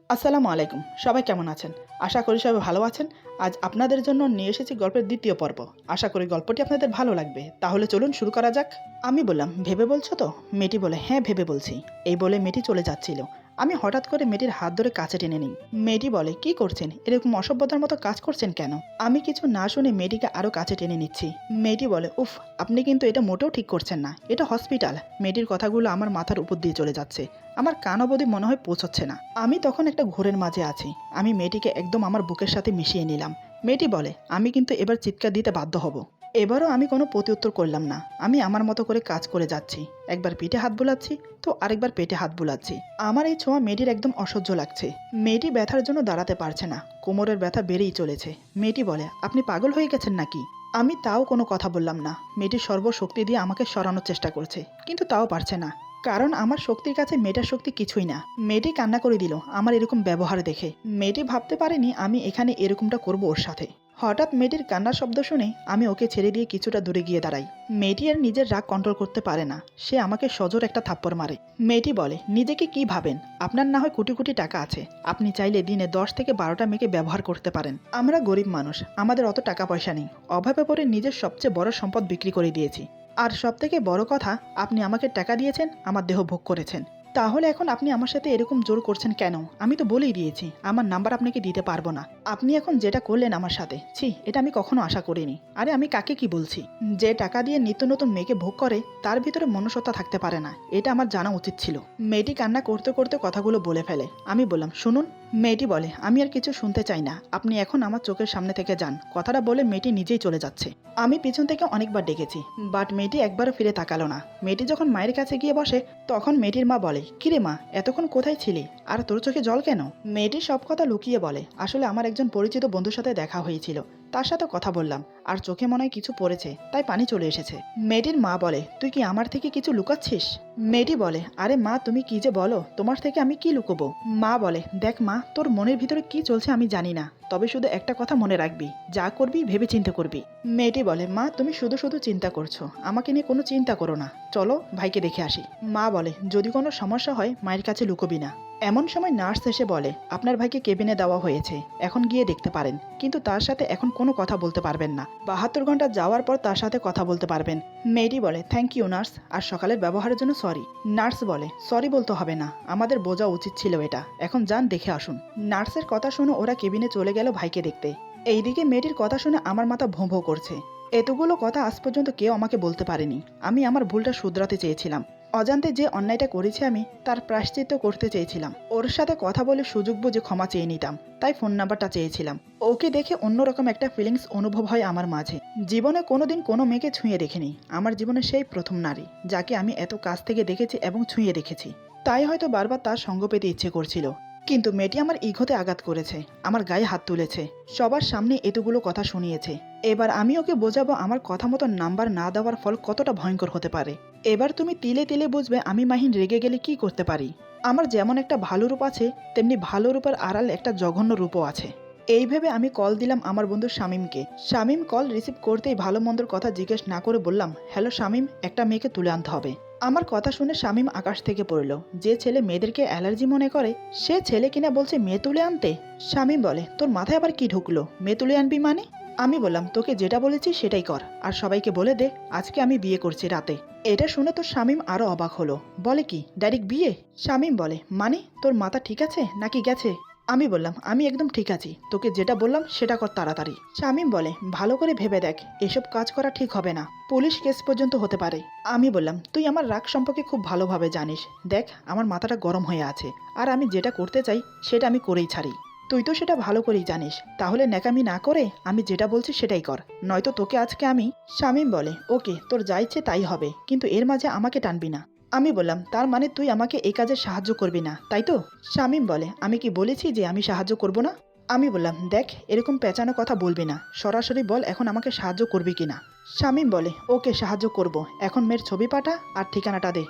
আসসালামু আলাইকুম। সবাই কেমন আছেন? আশা করি সবাই ভালো আছেন। আজ আপনাদের জন্য নিয়ে এসেছি গল্পের দ্বিতীয় পর্ব। আশা করি গল্পটি আপনাদের ভালো লাগবে। তাহলে চলুন শুরু করা যাক। আমি বললাম, ভেবে বলছো তো? মেয়েটি বলে, হ্যাঁ ভেবে বলছি। এই বলে মেয়েটি চলে যাচ্ছিল। আমি হঠাৎ করে মেয়েটির হাত ধরে কাছে টেনে নিই। মেয়েটি বলে, কি করছেন? এরকম অসভ্যতার মতো কাজ করছেন কেন? আমি কিছু না শুনে মেয়েটিকে আরো কাছে টেনে নিচ্ছি। মেয়েটি বলে, উফ, আপনি কিন্তু এটা মোটেও ঠিক করছেন না। এটা হসপিটাল। মেয়েটির কথাগুলো আমার মাথার উপর দিয়ে চলে যাচ্ছে। আমার কান অবধি মনে হয় পৌঁছচ্ছে না। আমি তখন একটা ঘোরের মাঝে আছি। আমি মেয়েটিকে একদম আমার বুকের সাথে মিশিয়ে নিলাম। মেয়েটি বলে, আমি কিন্তু এবার চিৎকার দিতে বাধ্য হব। এবারও আমি কোনো প্রত্যুত্তর করলাম না। আমি আমার মতো করে কাজ করে যাচ্ছি। একবার পিঠে হাত বুলাচ্ছি, তো আরেকবার পেটে হাত বুলাচ্ছি। আমার এই ছোঁয়া মেয়েটির একদম অসহ্য লাগছে। মেয়েটি ব্যথার জন্য দাঁড়াতে পারছে না। কোমরের ব্যথা বেড়েই চলেছে। মেয়েটি বলে, আপনি পাগল হয়ে গেছেন নাকি? আমি তাও কোনো কথা বললাম না। মেয়েটি সর্বশক্তি দিয়ে আমাকে সরানোর চেষ্টা করছে, কিন্তু তাও পারছে না। কারণ আমার শক্তির কাছে মেয়েটার শক্তি কিছুই না। মেয়েটি কান্না করে দিল আমার এরকম ব্যবহার দেখে। মেয়েটি ভাবতে পারেনি আমি এখানে এরকমটা করব ওর সাথে। হঠাৎ মেয়েটির কান্নার শব্দ শুনে আমি ওকে ছেড়ে দিয়ে কিছুটা দূরে গিয়ে দাঁড়াই। মেয়েটি আর নিজের রাগ কন্ট্রোল করতে পারে না। সে আমাকে সজোর একটা থাপ্পড় মারে। মেয়েটি বলে, নিজেকে কি ভাবেন? আপনার না হয় কোটি কোটি টাকা আছে। আপনি চাইলে দিনে 10 থেকে 12টা মেয়েকে ব্যবহার করতে পারেন। আমরা গরিব মানুষ, আমাদের অত টাকা পয়সা নেই। অভাবে পড়ে নিজের সবচেয়ে বড় সম্পদ বিক্রি করে দিয়েছি। আর সবথেকে বড় কথা, আপনি আমাকে টাকা দিয়েছেন, আমার দেহ ভোগ করেছেন। তাহলে এখন আপনি আমার সাথে এরকম জোর করছেন কেন? আমি তো বলেই দিয়েছি আমার নাম্বার আপনাকে দিতে পারবো না। আপনি এখন যেটা করলেন আমার সাথে, ছি, এটা আমি কখনো আশা করিনি। আরে আমি কাকে কি বলছি? যে টাকা দিয়ে নিত্য নতুন মেয়েকে ভোগ করে তার ভিতরে মনুষ্যত্ব থাকতে পারে না, এটা আমার জানা উচিত ছিল। মেয়েটি কান্না করতে করতে কথাগুলো বলে ফেলে। আমি বললাম, শুনুন। মেয়েটি বলে, আমি আর কিছু শুনতে চাই না, আপনি এখন আমার চোখের সামনে থেকে যান। কথাটা বলে মেয়েটি নিজেই চলে যাচ্ছে। আমি পিছন থেকে অনেকবার ডেকেছি, বাট মেয়েটি একবারও ফিরে তাকালো না। মেয়েটি যখন মায়ের কাছে গিয়ে বসে, তখন মেয়েটির মা বলে, কিরে মা, এতক্ষণ কোথায় ছিলি? আর তোর চোখে জল কেন? মেয়েটি সব কথা লুকিয়ে বলে, আসলে আমার একজন পরিচিত বন্ধুর সাথে দেখা হয়েছিল, তার সাথে কথা বললাম, আর চোখে মনে হয় কিছু পড়েছে, তাই পানি চলে এসেছে। মেয়েটির মা বলে, তুই কি আমার থেকে কিছু লুকাচ্ছিস? মেয়েটি বলে, আরে মা, তুমি কি যে বলো, তোমার থেকে আমি কি লুকোবো? মা বলে, দেখ মা, তোর মনের ভিতরে কি চলছে আমি জানি না, তবে শুধু একটা কথা মনে রাখবি, যা করবি ভেবে চিন্তা করবি। মেয়েটি বলে, মা, তুমি শুধু শুধু চিন্তা করছো, আমাকে নিয়ে কোনো চিন্তা করো না, চলো ভাইকে দেখে আসি। মা বলে, যদি কোনো সমস্যা হয় মায়ের কাছে লুকোবি না। এমন সময় নার্স এসে বলে, আপনার ভাইকে কেবিনে দেওয়া হয়েছে, এখন গিয়ে দেখতে পারেন, কিন্তু তার সাথে এখন কোনো কথা বলতে পারবেন না। 72 ঘন্টা যাওয়ার পর তার সাথে কথা বলতে পারবেন। মেয়েটি বলে, থ্যাংক ইউ নার্স, আর সকালের ব্যবহারের জন্য সরি। নার্স বলে, সরি বলতে হবে না, আমাদের বোঝা উচিত ছিল এটা, এখন যান দেখে আসুন। নার্সের কথা শুনে ওরা কেবিনে চলে গেল ভাইকে দেখতে। এইদিকে মেয়েটির কথা শুনে আমার মাথা ভোঁ ভোঁ করছে। এতগুলো কথা আজ পর্যন্ত কেউ আমাকে বলতে পারেনি। আমি আমার ভুলটা শুধরাতে চেয়েছিলাম। অজান্তে যে অন্যায়টা করেছি আমি, তার প্রায়শ্চিত্ত করতে চেয়েছিলাম। ওর সাথে কথা বলে সুযোগ বুঝে ক্ষমা চেয়ে নিতাম, তাই ফোন নাম্বারটা চেয়েছিলাম। ওকে দেখে অন্যরকম একটা ফিলিংস অনুভব হয় আমার মাঝে। জীবনে কোনোদিন কোনো মেয়েকে ছুঁয়ে দেখিনি। আমার জীবনে সেই প্রথম নারী, যাকে আমি এত কাছ থেকে দেখেছি এবং ছুঁয়ে দেখেছি। তাই হয়তো বারবার তার সঙ্গ পেতে ইচ্ছে করছিল। কিন্তু মেয়েটি আমার ইগোতে আঘাত করেছে, আমার গায়ে হাত তুলেছে, সবার সামনে এতগুলো কথা শুনিয়েছে। এবার আমি ওকে বোঝাবো আমার কথা মতো নাম্বার না দেওয়ার ফল কতটা ভয়ঙ্কর হতে পারে। এবার তুমি তিলে তিলে বুঝবে আমি মাহিন রেগে গেলে কি করতে পারি। আমার যেমন একটা ভালো রূপ আছে, তেমনি ভালো রূপের আড়াল একটা জঘন্য রূপও আছে। এই ভেবে আমি কল দিলাম আমার বন্ধু শামীমকে। শামীম কল রিসিভ করতেই ভালো মন্দর কথা জিজ্ঞেস না করে বললাম, হ্যালো শামীম, একটা মেয়েকে তুলে আনতে হবে। আমার কথা শুনে শামীম আকাশ থেকে পড়ল। যে ছেলে মেয়েদেরকে অ্যালার্জি মনে করে, সে ছেলে কিনা বলছে মেয়ে তুলে আনতে। শামীম বলে, তোর মাথায় আবার কি ঢুকলো? মেয়ে তুলে আনবি মানে? আমি বললাম, তোকে যেটা বলেছি সেটাই কর, আর সবাইকে বলে দে আজকে আমি বিয়ে করছি রাতে। এটা শুনে তো শামীম আরো অবাক হলো। বলে, কি ডাইরেক্ট বিয়ে? শামীম বলে, মানে তোর মাথা ঠিক আছে নাকি গেছে? আমি বললাম, আমি একদম ঠিক আছি, তোকে যেটা বললাম সেটা কর তাড়াতাড়ি। শামীম বলে, ভালো করে ভেবে দেখ, এসব কাজ করা ঠিক হবে না, পুলিশ কেস পর্যন্ত হতে পারে। আমি বললাম, তুই আমার রাগ সম্পর্কে খুব ভালোভাবে জানিস, দেখ আমার মাথাটা গরম হয়ে আছে, আর আমি যেটা করতে চাই সেটা আমি করেই ছাড়ি। তুই তো সেটা ভালো করেই জানিস, তাহলে ন্যাকামি না করে আমি যেটা বলছি সেটাই কর, নয়তো তোকে আজকে আমি। শামীম বলে, ওকে, তোর যা ইচ্ছে তাই হবে, কিন্তু এর মাঝে আমাকে টানবি না। আমি বললাম, তার মানে তুই আমাকে এই কাজে সাহায্য করবি না, তাই তো? শামীম বলে, আমি কি বলেছি যে আমি সাহায্য করব না? আমি বললাম, দেখ এরকম পেঁচানো কথা বলবি না, সরাসরি বল এখন আমাকে সাহায্য করবি কিনা। শামীম বলে, ওকে সাহায্য করব, এখন মেয়ের ছবি পাঠা আর ঠিকানাটা দে।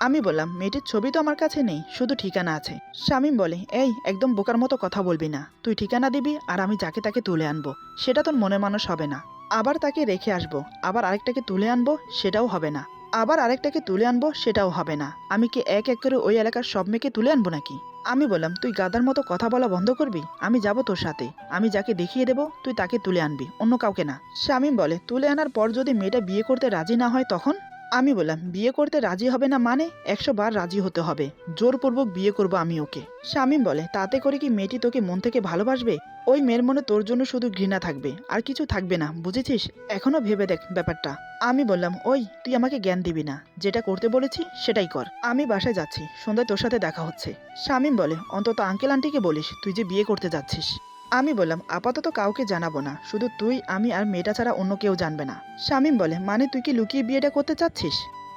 আমি বললাম, মেয়েটির ছবি তো আমার কাছে নেই, শুধু ঠিকানা আছে। শামীম বলে, এই একদম বোকার মতো কথা বলবি না, তুই ঠিকানা দিবি আর আমি যাকে তাকে তুলে আনবো, সেটা তোর মনে মানুষ হবে না। আবার তাকে রেখে আসবো, আবার আরেকটাকে তুলে আনবো, সেটাও হবে না। আবার আরেকটাকে তুলে আনবো, সেটাও হবে না। আমি কি এক এক করে ওই এলাকার সব মেয়েকে তুলে আনবো নাকি? আমি বললাম, তুই গাধার মতো কথা বলা বন্ধ করবি, আমি যাব তোর সাথে, আমি যাকে দেখিয়ে দেবো তুই তাকে তুলে আনবি, অন্য কাউকে না। শামীম বলে, তুলে আনার পর যদি মেয়েটা বিয়ে করতে রাজি না হয় তখন? আমি বললাম, বিয়ে করতে রাজি হবে না মানে 100 বার রাজি হতে হবে, জোরপূর্বক বিয়ে করব আমি ওকে। শামীম বলে, তাতে করে কি মেয়েটি তোকে মন থেকে ভালোবাসবে? ওই মেয়ের মনে তোর জন্য শুধু ঘৃণা থাকবে, আর কিছু থাকবে না, বুঝেছিস? এখনো ভেবে দেখ ব্যাপারটা। আমি বললাম, ওই তুই আমাকে জ্ঞান দিবি না, যেটা করতে বলেছি সেটাই কর। আমি বাসায় যাচ্ছি, সন্ধ্যায় তোর সাথে দেখা হচ্ছে। শামীম বলে, অন্তত আঙ্কেল আন্টিকে বলিস তুই যে বিয়ে করতে যাচ্ছিস। আমি বললাম, আপাতত কাউকে জানাবো না, শুধু তুই, আমি আর মেয়েটা ছাড়া অন্য কেউ জানবে না। শামীম বলে, মানে তুই কি লুকিয়ে বিয়েটা করতে চাচ্ছিস?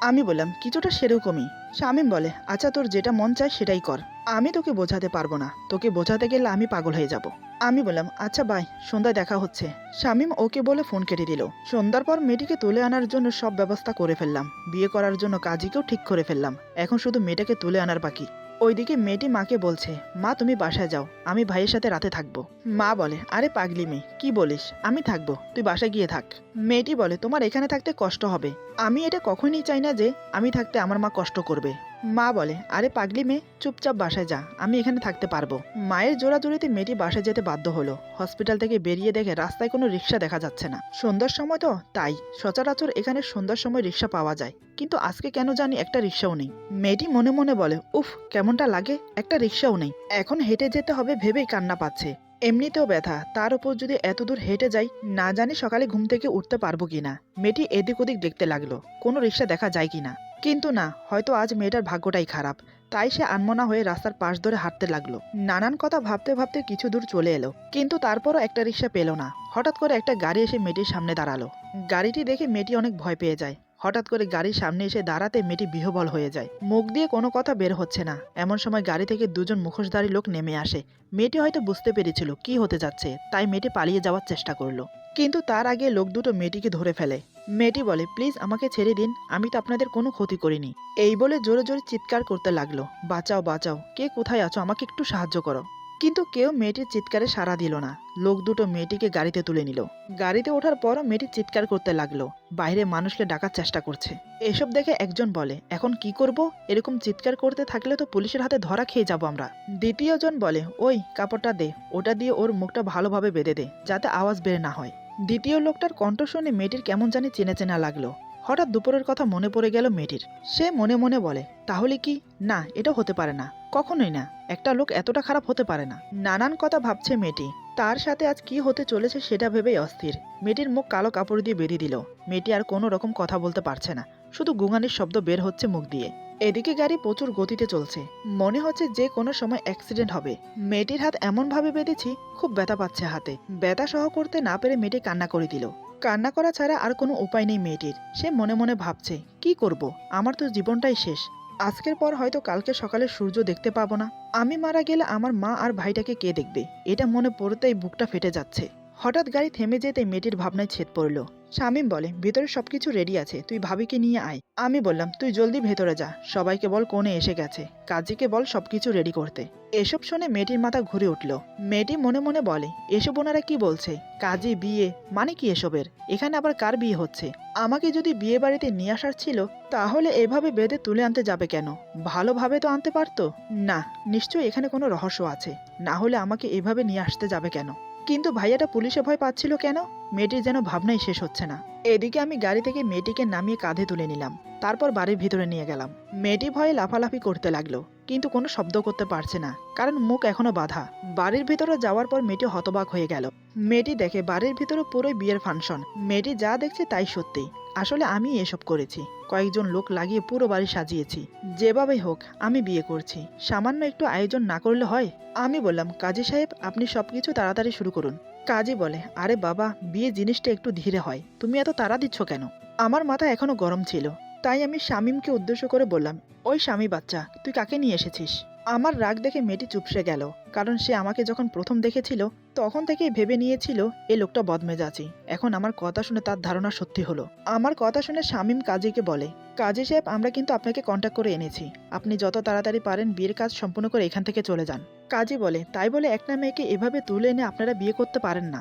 আমি বললাম, কিছুটা সেরকমই। শামীম বলে, আচ্ছা তোর যেটা মন চায় সেটাই কর, আমি তোকে বোঝাতে পারবো না, তোকে বোঝাতে গেলে আমি পাগল হয়ে যাব। আমি বললাম, আচ্ছা বাই, সন্ধ্যায় দেখা হচ্ছে। শামীম ওকে বলে ফোন কেটে দিল। সন্ধ্যার পর মেয়েটিকে তুলে আনার জন্য সব ব্যবস্থা করে ফেললাম, বিয়ে করার জন্য কাজীকেও ঠিক করে ফেললাম, এখন শুধু মেয়েটাকে তুলে আনার বাকি। ওইদিকে মেয়েটি মাকে বলছে, মা তুমি বাসায় যাও, আমি ভাইয়ের সাথে রাতে থাকবো। মা বলে, আরে পাগলি মেয়ে, কি বলিস, আমি থাকবো, তুই বাসায় গিয়ে থাক। মেয়েটি বলে, তোমার এখানে থাকতে কষ্ট হবে, আমি এটা কখনই চাই না যে আমি থাকতে আমার মা কষ্ট করবে। মা বলে, আরে পাগলি মেয়ে, চুপচাপ বাসায় যা, আমি এখানে থাকতে পারবো। মায়ের জোরাজোরিতে মেয়েটি বাসায় যেতে বাধ্য হলো। হসপিটাল থেকে বেরিয়ে দেখে রাস্তায় কোনো রিক্সা দেখা যাচ্ছে না। সন্ধ্যার সময় তো তাই, সচরাচর এখানে সন্ধ্যার সময় রিক্সা পাওয়া যায়, কিন্তু আজকে কেন জানি একটা রিক্সাও নেই। মেয়েটি মনে মনে বলে, উফ কেমনটা লাগে, একটা রিক্সাও নেই, এখন হেঁটে যেতে হবে ভেবেই কান্না পাচ্ছে। এমনিতেও ব্যথা, তার উপর যদি এত দূর হেঁটে যাই, না জানি সকালে ঘুম থেকে উঠতে পারবো কিনা। মেয়েটি এদিক ওদিক দেখতে লাগলো কোনো রিক্সা দেখা যায় কিনা, কিন্তু না, হয়তো আজ মেয়েটার ভাগ্যটাই খারাপ। তাই সে আনমনা হয়ে রাস্তার পাশ ধরে হাঁটতে লাগলো। নানান কথা ভাবতে ভাবতে কিছু দূর চলে এলো, কিন্তু তারপরও একটা রিক্সা পেল না। হঠাৎ করে একটা গাড়ি এসে মেয়েটির সামনে দাঁড়ালো। গাড়িটি দেখে মেয়েটি অনেক ভয় পেয়ে যায়। হঠাৎ করে গাড়ির সামনে এসে দাঁড়াতে মেয়েটি বিহ্বল হয়ে যায়, মুখ দিয়ে কোনো কথা বের হচ্ছে না। এমন সময় গাড়ি থেকে দুজন মুখোশধারী লোক নেমে আসে। মেয়েটি হয়তো বুঝতে পেরেছিল কি হতে যাচ্ছে, তাই মেয়েটি পালিয়ে যাওয়ার চেষ্টা করলো, কিন্তু তার আগে লোক দুটো মেয়েটিকে ধরে ফেলে। মেয়েটি বলে, প্লিজ আমাকে ছেড়ে দিন, আমি তো আপনাদের কোনো ক্ষতি করিনি। এই বলে জোরে জোরে চিৎকার করতে লাগলো, বাঁচাও বাঁচাও, কে কোথায় আছো, আমাকে একটু সাহায্য করো। কিন্তু কেউ মেয়েটির চিৎকারে সাড়া দিল না। লোক দুটো মেয়েটিকে গাড়িতে তুলে নিল। গাড়িতে ওঠার পরও মেয়েটি চিৎকার করতে লাগলো, বাইরে মানুষকে ডাকার চেষ্টা করছে। এসব দেখে একজন বলে, এখন কি করব, এরকম চিৎকার করতে থাকলে তো পুলিশের হাতে ধরা খেয়ে যাব আমরা। দ্বিতীয় জন বলে, ওই কাপড়টা দে, ওটা দিয়ে ওর মুখটা ভালোভাবে বেঁধে দে, যাতে আওয়াজ বের না হয়। দ্বিতীয় লোকটার কণ্ঠ শুনে মেয়েটির কেমন জানি চেনা চেনা লাগলো। হঠাৎ দুপুরের কথা মনে পড়ে গেল মেয়েটির। সে মনে মনে বলে, তাহলে কি, না এটা হতে পারে না, কখনোই না, একটা লোক এতটা খারাপ হতে পারে না। নানান কথা ভাবছে মেয়েটি, তার সাথে আজ কি হতে চলেছে সেটা ভেবেই অস্থির। মেয়েটির মুখ কালো কাপড় দিয়ে বেঁধে দিল। মেয়েটি আর কোনো রকম কথা বলতে পারছে না, শুধু গুঙানির শব্দ বের হচ্ছে মুখ দিয়ে। এদিকে গাড়ি প্রচুর গতিতে চলছে, মনে হচ্ছে যে কোনো সময় অ্যাক্সিডেন্ট হবে। মেয়েটির হাত এমন ভাবে বেঁধেছি, খুব ব্যথা পাচ্ছে হাতে। ব্যথা সহ করতে না পেরে মেয়েটি কান্না করে দিল। কান্না করা ছাড়া আর কোনো উপায় নেই মেয়েটির। সে মনে মনে ভাবছে, কি করব, আমার তো জীবনটাই শেষ। আজকের পর হয়তো কালকে সকালে সূর্য দেখতে পাবো না। আমি মারা গেলে আমার মা আর ভাইটাকে কে দেখবে, এটা মনে পড়তেই বুকটা ফেটে যাচ্ছে। হঠাৎ গাড়ি থেমে যেতে মেয়েটির ভাবনায় ছেদ পড়ল। শামীম বলে, ভেতরে সবকিছু রেডি আছে, তুই ভাবিকে নিয়ে আয়। আমি বললাম, তুই জলদি ভেতরে যা, সবাইকে বল কোণে এসে গেছে, কাজীকে বল সবকিছু রেডি করতে। এসব শুনে মেয়েটির মাথা ঘুরে উঠল। মেয়েটি মনে মনে বলে, এসব ওনারা কি বলছে, কাজী বিয়ে মানে কি এসবের, এখানে আবার কার বিয়ে হচ্ছে? আমাকে যদি বিয়ে বাড়িতে নিয়ে আসার ছিল, তাহলে এভাবে বেঁধে তুলে আনতে যাবে কেন? ভালোভাবে তো আনতে পারতো। না, নিশ্চয়ই এখানে কোনো রহস্য আছে, না হলে আমাকে এভাবে নিয়ে আসতে যাবে কেন? কিন্তু ভাইয়াটা পুলিশে ভয় পাচ্ছিল কেন? মেয়েটির যেন ভাবনাই শেষ হচ্ছে না। এদিকে আমি গাড়ি থেকে মেয়েটিকে নামিয়ে কাঁধে তুলে নিলাম, তারপর বাড়ির ভিতরে নিয়ে গেলাম। মেয়েটি ভয়ে লাফালাফি করতে লাগলো, কিন্তু কোনো শব্দ করতে পারছে না, কারণ মুখ এখনো বাঁধা। বাড়ির ভিতরে যাওয়ার পর মেয়েটি হতবাক হয়ে গেল। মেয়েটি দেখে বাড়ির ভিতরে পুরোই বিয়ের ফাংশন। মেয়েটি যা দেখছে তাই সত্যি, আসলে আমি এসব করেছি, কয়েকজন লোক লাগিয়ে পুরো বাড়ি সাজিয়েছি। যেভাবে হোক আমি বিয়ে করছি, সামান্য একটু আয়োজন না করলে হয়? আমি বললাম, কাজী সাহেব আপনি সবকিছু তাড়াতাড়ি শুরু করুন। কাজী বলে, আরে বাবা, বিয়ে জিনিসটা একটু ধীরে হয়, তুমি এত তাড়া দিচ্ছ কেন? আমার মাথা এখনো গরম ছিল, তাই আমি শামীমকে উদ্দেশ্য করে বললাম, ওই স্বামী বাচ্চা, তুই কাকে নিয়ে এসেছিস? আমার রাগ দেখে মেয়েটি চুপসে গেল, কারণ সে আমাকে যখন প্রথম দেখেছিল তখন থেকেই ভেবে নিয়েছিল এই লোকটা বদমেজাজি। এখন আমার কথা শুনে তার ধারণা সত্যি হলো। আমার কথা শুনে শামীম কাজীকে বলে, কাজী সাহেব আমরা কিন্তু আপনাকে কন্ট্যাক্ট করে এনেছি, আপনি যত তাড়াতাড়ি পারেন বিয়ের কাজ সম্পূর্ণ করে এখান থেকে চলে যান। কাজী বলে, তাই বলে একটা মেয়েকে এভাবে তুলে এনে আপনারা বিয়ে করতে পারেন না।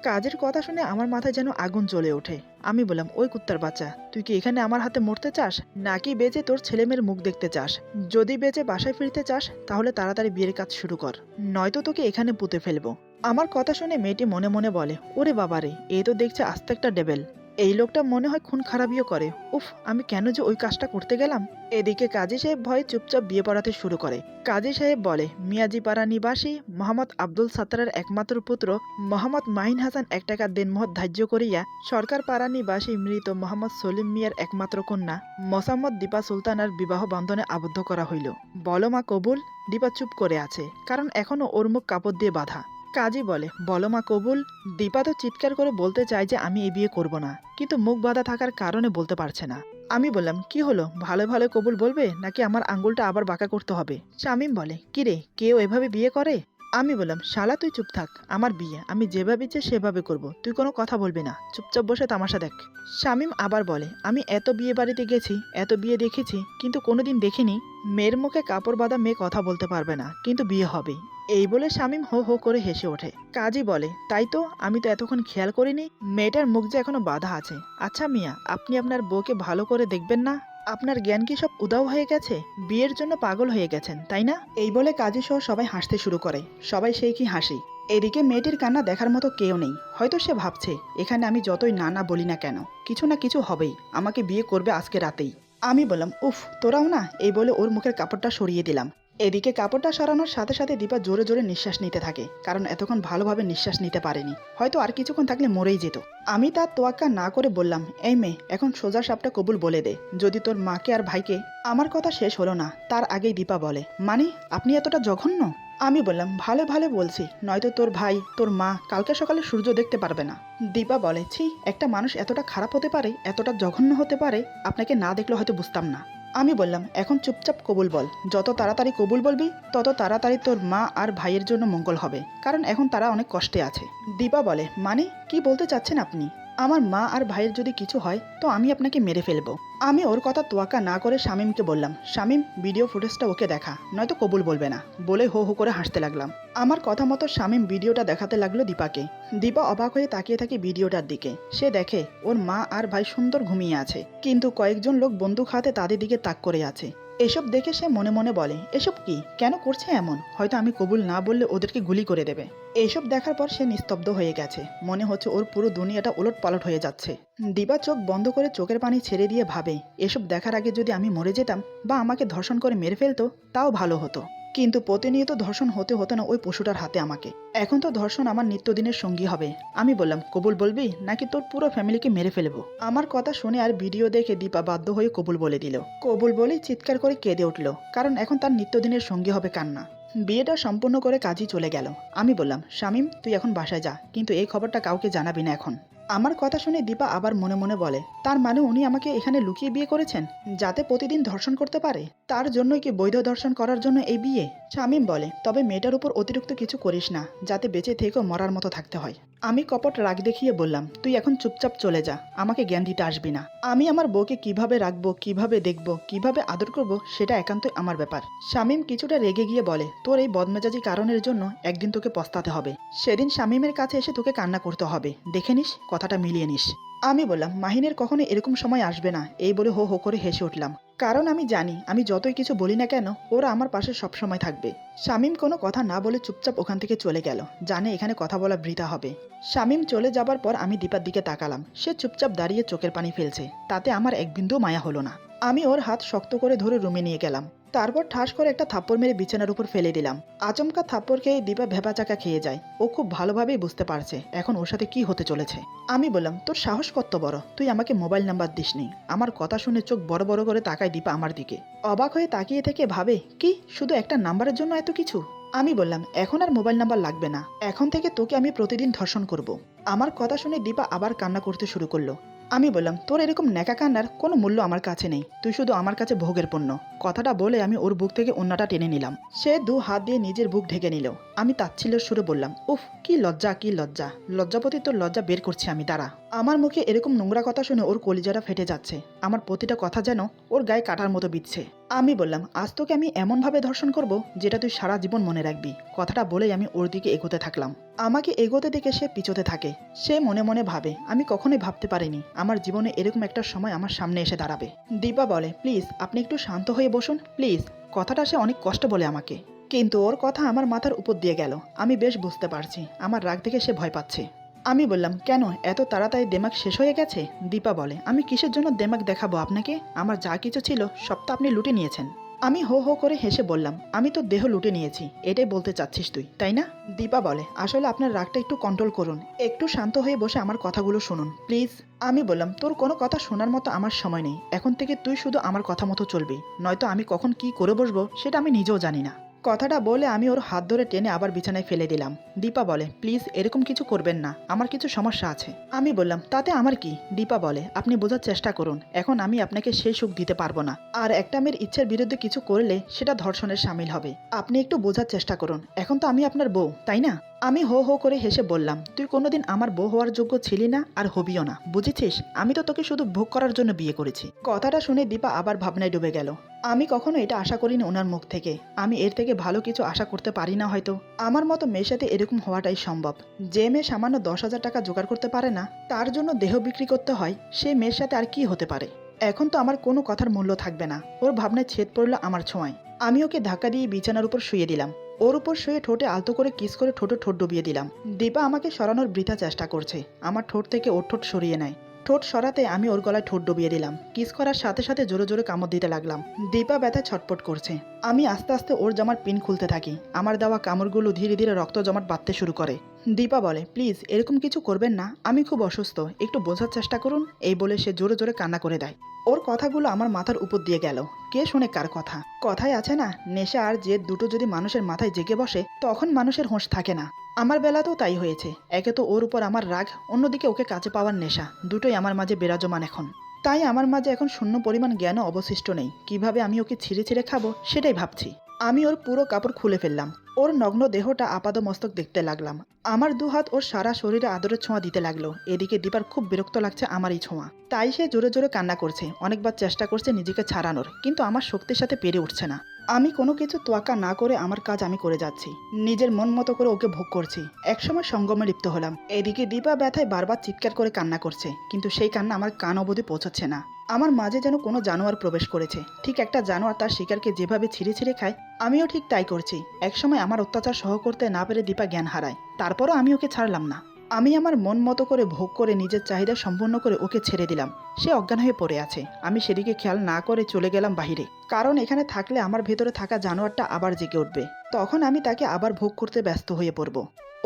কাজের কথা শুনে আমার মাথায় যেন আগুন জ্বলে ওঠে। আমি বললাম, ওই কুত্তার বাচ্চা, তুই কি এখানে আমার হাতে মরতে চাস, নাকি বেঁচে তোর ছেলেমেয়ের মুখ দেখতে চাস? যদি বেঁচে বাসায় ফিরতে চাস তাহলে তাড়াতাড়ি বিয়ের কাজ শুরু কর, নয়তো তোকে এখানে পুঁতে ফেলবো। আমার কথা শুনে মেয়েটি মনে মনে বলে, ওরে বাবারে, এ তো দেখছে আস্তে একটা ডেবেল। এই লোকটা মনে হয় খুন খারাপিও করে। উফ, আমি কেন যে ওই কাজটা করতে গেলাম। এদিকে কাজী সাহেব ভয়ে চুপচাপ বিয়ে পড়াতে শুরু করে। কাজী সাহেব বলে, মিয়াজিপাড়া নিবাসী মোহাম্মদ আব্দুল সাত্তারের একমাত্র পুত্র মোহাম্মদ মাহিন হাসান 1 টাকা দেনমোহর ধার্য করিয়া সরকার পাড়া নিবাসী মৃত মোহাম্মদ সলিম মিয়ার একমাত্র কন্যা মোসাম্মদ দীপা সুলতানার বিবাহ বন্ধনে আবদ্ধ করা হইল। বলো মা কবুল। দীপা চুপ করে আছে, কারণ এখনো ওর মুখ কাপড় দিয়ে বাঁধা। কাজী বলে, বলো মা কবুল। দীপা তো চিৎকার করে বলতে চায় যে আমি এই বিয়ে করব না, কিন্তু মুখ বাঁধা থাকার কারণে বলতে পারছে না। আমি বললাম, কি হলো, ভালো ভালো কবুল বলবে নাকি আমার আঙ্গুলটা আবার বাঁকা করতে হবে? শামীম বলে, কিরে, কেউ এভাবে বিয়ে করে? আমি বললাম, শালা তুই চুপ থাক, আমার বিয়ে আমি যেভাবে ইচ্ছে সেভাবে করব, তুই কোনো কথা বলবি না, চুপচাপ বসে তামাশা দেখ। শামীম আবার বলে, আমি এত বিয়ে বাড়িতে গেছি, এত বিয়ে দেখেছি, কিন্তু কোনোদিন দেখিনি মেয়ের মুখে কাপড় বাঁধা মেয়ে কথা বলতে পারবে না, কিন্তু বিয়ে হবে। এই বলে শামীম হো হো করে হেসে ওঠে। কাজী বলে, তাই তো, আমি তো এতক্ষণ খেয়াল করিনি, মেয়েটার মুখ যে এখনো বাঁধা আছে। আচ্ছা মিয়া, আপনি আপনার বউকে ভালো করে দেখবেন না? আপনার জ্ঞান কি সব উধাও হয়ে গেছে? বিয়ের জন্য পাগল হয়ে গেছেন, তাই না? এই বলে কাজী সহ সবাই হাসতে শুরু করে। সবাই সেই কি হাসি। এদিকে মেয়েটির কান্না দেখার মতো কেউ নেই। হয়তো সে ভাবছে, এখানে আমি যতই না না বলি না কেন, কিছু না কিছু হবেই, আমাকে বিয়ে করবে আজকে রাতেই। আমি বললাম, উফ, তোরাও না। এই বলে ওর মুখের কাপড়টা সরিয়ে দিলাম। এদিকে কাপড়টা সরানোর সাথে সাথে দীপা জোরে জোরে নিঃশ্বাস নিতে থাকে, কারণ এতক্ষণ ভালোভাবে নিঃশ্বাস নিতে পারেনি, হয়তো আর কিছুক্ষণ থাকলে মরেই যেত। আমি তার তোয়াক্কা না করে বললাম, এই মেয়ে, এখন সোজা সাপটা কবুল বলে দে, যদি তোর মাকে আর ভাইকে। আমার কথা শেষ হলো না, তার আগেই দীপা বলে, মানে আপনি এতটা জঘন্য? আমি বললাম, ভালো ভালো বলছি, নয়তো তোর ভাই তোর মা কালকে সকালে সূর্য দেখতে পারবে না। দীপা বলে, ছি, একটা মানুষ এতটা খারাপ হতে পারে, এতটা জঘন্য হতে পারে, আপনাকে না দেখলে হয়তো বুঝতাম না। আমি বললাম, এখন চুপচাপ কবুল বল, যত তাড়াতাড়ি কবুল বলবি তত তাড়াতাড়ি তোর মা আর ভাইয়ের জন্য মঙ্গল হবে, কারণ এখন তারা অনেক কষ্টে আছে। দীপা বলে, মানে কি বলতে চাচ্ছেন আপনি? আমার মা আর ভাইয়ের যদি কিছু হয় তো আমি আপনাকে মেরে ফেলবো। আমি ওর কথা তোয়াক্কা না করে শামীমকে বললাম, শামীম, ভিডিও ফুটেজটা ওকে দেখা, নয়তো কবুল বলবে না, বলে হো হো করে হাসতে লাগলাম। আমার কথা মতো শামীম ভিডিওটা দেখাতে লাগলো দীপাকে। দীপা অবাক হয়ে তাকিয়ে থাকে ভিডিওটার দিকে। সে দেখে ওর মা আর ভাই সুন্দর ঘুমিয়ে আছে, কিন্তু কয়েকজন লোক বন্দুক হাতে তাদের দিকে তাক করে আছে। এসব দেখে সে মনে মনে বলে, এসব কি, কেন করছে এমন? হয়তো আমি কবুল না বললে ওদেরকে গুলি করে দেবে। এইসব দেখার পর সে নিস্তব্ধ হয়ে গেছে, মনে হচ্ছে ওর পুরো দুনিয়াটা ওলট পালট হয়ে যাচ্ছে। দীপা চোখ বন্ধ করে চোখের পানি ছেড়ে দিয়ে ভাবে, এসব দেখার আগে যদি আমি মরে যেতাম বা আমাকে ধর্ষণ করে মেরে ফেলতো তাও ভালো হতো, কিন্তু প্রতিনিয়ত ধর্ষণ হতে হতো না ওই পশুটার হাতে আমাকে। এখন তো ধর্ষণ আমার নিত্যদিনের সঙ্গী হবে। আমি বললাম, কবুল বলবি নাকি তোর পুরো ফ্যামিলিকে মেরে ফেলবো? আমার কথা শুনে আর ভিডিও দেখে দীপা বাধ্য হয়ে কবুল বলে দিল। কবুল বলেই চিৎকার করে কেঁদে উঠল, কারণ এখন তার নিত্যদিনের সঙ্গী হবে কান্না। বিয়েটা সম্পূর্ণ করে কাজই চলে গেল। আমি বললাম, শামীম, তুই এখন বাসায় যা, কিন্তু এই খবরটা কাউকে জানাবি না এখন। আমার কথা শুনে দীপা আবার মনে মনে বলে, তার মানে উনি আমাকে এখানে লুকিয়ে বিয়ে করেছেন, যাতে প্রতিদিন ধর্ষণ করতে পারে? তার জন্যই কি বৈধ ধর্ষণ করার জন্য এই বিয়ে? শামীম বলে, তবে মেয়েটার উপর অতিরিক্ত কিছু করিস না, যাতে বেঁচে থেকেও মরার মতো থাকতে হয়। আমি কপট রাগ দেখিয়ে বললাম, তুই এখন চুপচাপ চলে যা, আমাকে জ্ঞান দিতে আসবি না। আমি আমার বউকে কিভাবে রাখবো, কিভাবে দেখবো, কিভাবে আদর করবো, সেটা একান্তই আমার ব্যাপার। শামীম কিছুটা রেগে গিয়ে বলে, তোর এই বদমেজাজি কারণের জন্য একদিন তোকে পস্তাতে হবে। সেদিন শামীমের কাছে এসে তোকে কান্না করতে হবে, দেখে নিস, কথাটা মিলিয়ে নিস। আমি বললাম, মাহিনের কখনো এরকম সময় আসবে না। এই বলে হো হো করে হেসে উঠলাম, কারণ আমি জানি আমি যতই কিছু বলি না কেন ওরা আমার পাশে সবসময় থাকবে। শামীম কোনো কথা না বলে চুপচাপ ওখান থেকে চলে গেল, জানে এখানে কথা বলা বৃথা হবে। শামীম চলে যাবার পর আমি দীপার দিকে তাকালাম। সে চুপচাপ দাঁড়িয়ে চোখের পানি ফেলছে, তাতে আমার এক বিন্দু মায়া হলো না। আমি ওর হাত শক্ত করে ধরে রুমে নিয়ে গেলাম, তারপর ঠাস করে একটা থাপ্পড় মেরে বিছানার উপর ফেলে দিলাম। আচমকা থাপ্পড় খেয়ে দীপা ভেবাচাকা খেয়ে যায়। ও খুব ভালোভাবেই বুঝতে পারছে এখন ওর সাথে কি হতে চলেছে। আমি বললাম, তোর সাহস কত বড়, তুই আমাকে মোবাইল নাম্বার দিসনি? আমার কথা শুনে চোখ বড় বড় করে তাকায় দীপা আমার দিকে। অবাক হয়ে তাকিয়ে থেকে ভাবে, কি শুধু একটা নাম্বারের জন্য এত কিছু? আমি বললাম, এখন আর মোবাইল নাম্বার লাগবে না, এখন থেকে তোকে আমি প্রতিদিন ধর্ষণ করব। আমার কথা শুনে দীপা আবার কান্না করতে শুরু করলো। আমি বললাম, তোর এরকম ন্যাকা কান্নার কোনো মূল্য আমার কাছে নেই, তুই শুধু আমার কাছে ভোগের পণ্য। কথাটা বলে আমি ওর বুক থেকে ওন্নাটা টেনে নিলাম। সে 2 হাত দিয়ে নিজের বুক ঢেকে নিল। আমি তাচ্ছিল্যের সুরে বললাম, উফ, কি লজ্জা, কি লজ্জা, লজ্জাপতি তোর লজ্জা বের করছি আমি, দাঁড়া। আমার মুখে এরকম নোংরা কথা শুনে ওর কলিজাটা ফেটে যাচ্ছে। আমার প্রতিটা কথা যেন ওর গায়ে কাটার মতো বিচ্ছে। আমি বললাম, আজ তোকে আমি এমনভাবে ধর্ষণ করব যেটা তুই সারা জীবন মনে রাখবি। কথাটা বলেই আমি ওর দিকে এগোতে থাকলাম। আমাকে এগোতে দেখে সে পিছোতে থাকে। সে মনে মনে ভাবে, আমি কখনোই ভাবতে পারিনি আমার জীবনে এরকম একটা সময় আমার সামনে এসে দাঁড়াবে। দীপা বলে, প্লিজ আপনি একটু শান্ত হয়ে বসুন প্লিজ। কথাটা সে অনেক কষ্ট বলে আমাকে, কিন্তু ওর কথা আমার মাথার উপর দিয়ে গেল। আমি বেশ বুঝতে পারছি আমার রাগ দেখে সে ভয় পাচ্ছে। আমি বললাম, কেন এত তাড়াতাড়ি দেমাগ শেষ হয়ে গেছে? দীপা বলে, আমি কিসের জন্য দেমাগ দেখাবো আপনাকে? আমার যা কিছু ছিল সব তো আপনি লুটে নিয়েছেন। আমি হো হো করে হেসে বললাম, আমি তো দেহ লুটে নিয়েছি, এটাই বলতে চাচ্ছিস তুই, তাই না? দীপা বলে, আসলে আপনার রাগটা একটু কন্ট্রোল করুন, একটু শান্ত হয়ে বসে আমার কথাগুলো শুনুন প্লিজ। আমি বললাম, তোর কোনো কথা শোনার মতো আমার সময় নেই। এখন থেকে তুই শুধু আমার কথা মতো চলবি, নয়তো আমি কখন কি করে বসবো সেটা আমি নিজেও জানি না। কথাটা বলে আমি ওর হাত ধরে টেনে আবার বিছানায় ফেলে দিলাম। দীপা বলে, প্লিজ এরকম কিছু করবেন না, আমার কিছু সমস্যা আছে। আমি বললাম, তাতে আমার কি? দীপা বলে, আপনি বোঝার চেষ্টা করুন, এখন আমি আপনাকে সেই সুখ দিতে পারবো না। আর একটা মেয়ের ইচ্ছের বিরুদ্ধে কিছু করলে সেটা ধর্ষণের সামিল হবে। আপনি একটু বোঝার চেষ্টা করুন, এখন তো আমি আপনার বউ, তাই না? আমি হো হো করে হেসে বললাম, তুই কোনোদিন আমার বউ হওয়ার যোগ্য ছিলি না আর হবিও না, বুঝেছিস? আমি তো তোকে শুধু ভোগ করার জন্য বিয়ে করেছি। কথাটা শুনে দীপা আবার ভাবনায় ডুবে গেল। আমি কখনো এটা আশা করিনি ওনার মুখ থেকে। আমি এর থেকে ভালো কিছু আশা করতে পারি না হয়তো। আমার মতো মেয়ের সাথে এরকম হওয়াটাই সম্ভব। যে মেয়ে সামান্য 10,000 টাকা জোগাড় করতে পারে না, তার জন্য দেহ বিক্রি করতে হয়, সে মেয়ের সাথে আর কি হতে পারে? এখন তো আমার কোনো কথার মূল্য থাকবে না। ওর ভাবনায় ছেদ পড়ল আমার ছোঁয়ায়। আমি ওকে ধাক্কা দিয়ে বিছানার উপর শুয়ে দিলাম। ওর উপর শুয়ে ঠোঁটে আলতো করে কিস করে ঠোঁটে ঠোঁট ডুবিয়ে দিলাম। দীপা আমাকে সরানোর বৃথা চেষ্টা করছে। আমার ঠোঁট থেকে ওর ঠোঁট সরিয়ে নেয়। ঠোঁট সরাতে আমি ওর গলায় ঠোঁট ডুবিয়ে দিলাম। কিস করার সাথে সাথে জোরে জোরে কামড় দিতে লাগলাম। দীপা ব্যথায় ছটপট করছে। আমি আস্তে আস্তে ওর জামার পিন খুলতে থাকি। আমার দেওয়া কামড়গুলো ধীরে ধীরে রক্ত জমাট বাঁধতে শুরু করে। দীপা বলে, প্লিজ এরকম কিছু করবেন না, আমি খুব অসুস্থ, একটু বোঝার চেষ্টা করুন। এই বলে সে জোরে জোরে কান্না করে দেয়। ওর কথাগুলো আমার মাথার উপর দিয়ে গেল। কে শোনে কার কথা? কথায় আছে না, নেশা আর জেদ দুটো যদি মানুষের মাথায় জেগে বসে তখন মানুষের হোঁশ থাকে না। আমার বেলাতেও তাই হয়েছে। একে তো ওর উপর আমার রাগ, অন্যদিকে ওকে কাছে পাওয়ার নেশা, দুটোই আমার মাঝে বিরাজমান এখন। তাই আমার মাঝে এখন শূন্য পরিমাণ জ্ঞানও অবশিষ্ট নেই। কিভাবে আমি ওকে ছিঁড়ে ছিঁড়ে খাবো সেটাই ভাবছি। আমি ওর পুরো কাপড় খুলে ফেললাম। ওর নগ্ন দেহটা আপাদমস্তক দেখতে লাগলাম। আমার দুহাত ওর সারা শরীরে আদরের ছোঁয়া দিতে লাগলো। এদিকে দীপার খুব বিরক্ত লাগছে আমার এই ছোঁয়া। তাই সে জোরে জোরে কান্না করছে। অনেকবার চেষ্টা করছে নিজেকে ছাড়ানোর, কিন্তু আমার শক্তির সাথে পেরে উঠছে না। আমি কোনো কিছু তোয়াক্কা না করে আমার কাজ আমি করে যাচ্ছি। নিজের মন মতো করে ওকে ভোগ করছি। একসময় সঙ্গমে লিপ্ত হলাম। এদিকে দীপা ব্যথায় বারবার চিৎকার করে কান্না করছে, কিন্তু সেই কান্না আমার কান অবধি পৌঁছচ্ছে না। আমার মাঝে যেন কোনো জানোয়ার প্রবেশ করেছে। ঠিক একটা জানোয়ার তার শিকারকে যেভাবে ছিঁড়ে ছিঁড়ে খায়, আমিও ঠিক তাই করছি। একসময় আমার অত্যাচার সহ করতে না পেরে দীপা জ্ঞান হারায়। তারপরও আমি ওকে ছাড়লাম না। আমি আমার মন মতো করে ভোগ করে নিজের চাহিদা সম্পূর্ণ করে ওকে ছেড়ে দিলাম। সে অজ্ঞান হয়ে পড়ে আছে। আমি সেদিকে খেয়াল না করে চলে গেলাম বাহিরে, কারণ এখানে থাকলে আমার ভেতরে থাকা জানোয়ারটা আবার জেগে উঠবে। তখন আমি তাকে আবার ভোগ করতে ব্যস্ত হয়ে পড়ব।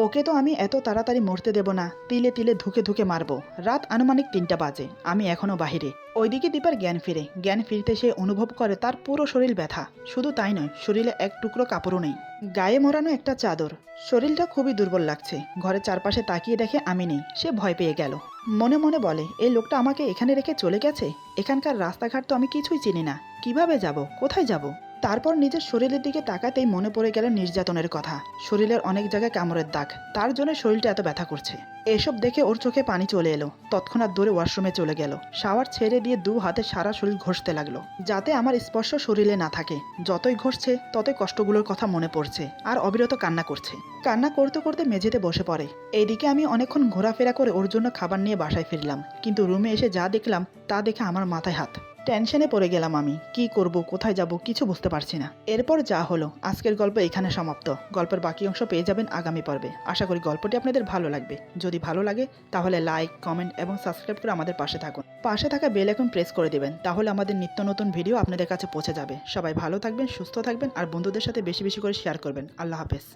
ওকে তো আমি এত তাড়াতাড়ি মরতে দেব না, তিলে তিলে ধুকে ধুকে মারবো। রাত আনুমানিক 3টা বাজে। আমি এখনো বাহিরে। ওইদিকে দীপার জ্ঞান ফিরে। জ্ঞান ফিরতে সে অনুভব করে তার পুরো শরীর ব্যথা। শুধু তাই নয়, শরীরে এক টুকরো কাপড়ও নেই, গায়ে মোড়ানো একটা চাদর। শরীরটা খুবই দুর্বল লাগছে। ঘরের চারপাশে তাকিয়ে দেখে আমি নেই। সে ভয় পেয়ে গেল। মনে মনে বলে, এই লোকটা আমাকে এখানে রেখে চলে গেছে। এখানকার রাস্তাঘাট তো আমি কিছুই চিনি না, কিভাবে যাব, কোথায় যাব? তারপর নিজের শরীরের দিকে তাকাতেই মনে পড়ে গেল নির্যাতনের কথা। শরীরের অনেক জায়গায় কামড়ের দাগ, তার জন্য শরীরটা এত ব্যথা করছে। এসব দেখে ওর চোখে পানি চলে এলো। তৎক্ষণাৎ দৌড়ে ওয়াশরুমে চলে গেল। শাওয়ার ছেড়ে দিয়ে 2 হাতে সারা শরীর ঘষতে লাগলো, যাতে আমার স্পর্শ শরীরে না থাকে। যতই ঘষছে ততই কষ্টগুলোর কথা মনে পড়ছে, আর অবিরত কান্না করছে। কান্না করতে করতে মেঝেতে বসে পড়ে। এইদিকে আমি অনেকক্ষণ ঘোরাফেরা করে ওর জন্য খাবার নিয়ে বাসায় ফিরলাম, কিন্তু রুমে এসে যা দেখলাম তা দেখে আমার মাথায় হাত। টেনশনে পড়ে গেলাম। আমি কি করব, কোথায় যাব, কিছু বুঝতে পারছি না। এরপর যা হলো, আজকের গল্প এখানে সমাপ্ত। গল্পের বাকি অংশ পেয়ে যাবেন আগামী পর্বে। আশা করি গল্পটি আপনাদের ভালো লাগবে। যদি ভালো লাগে তাহলে লাইক, কমেন্ট এবং সাবস্ক্রাইব করে আমাদের পাশে থাকুন। পাশে থাকা বেল আইকন প্রেস করে দেবেন, তাহলে আমাদের নিত্য নতুন ভিডিও আপনাদের কাছে পৌঁছে যাবে। সবাই ভালো থাকবেন, সুস্থ থাকবেন, আর বন্ধুদের সাথে বেশি বেশি করে শেয়ার করবেন। আল্লাহ হাফেজ।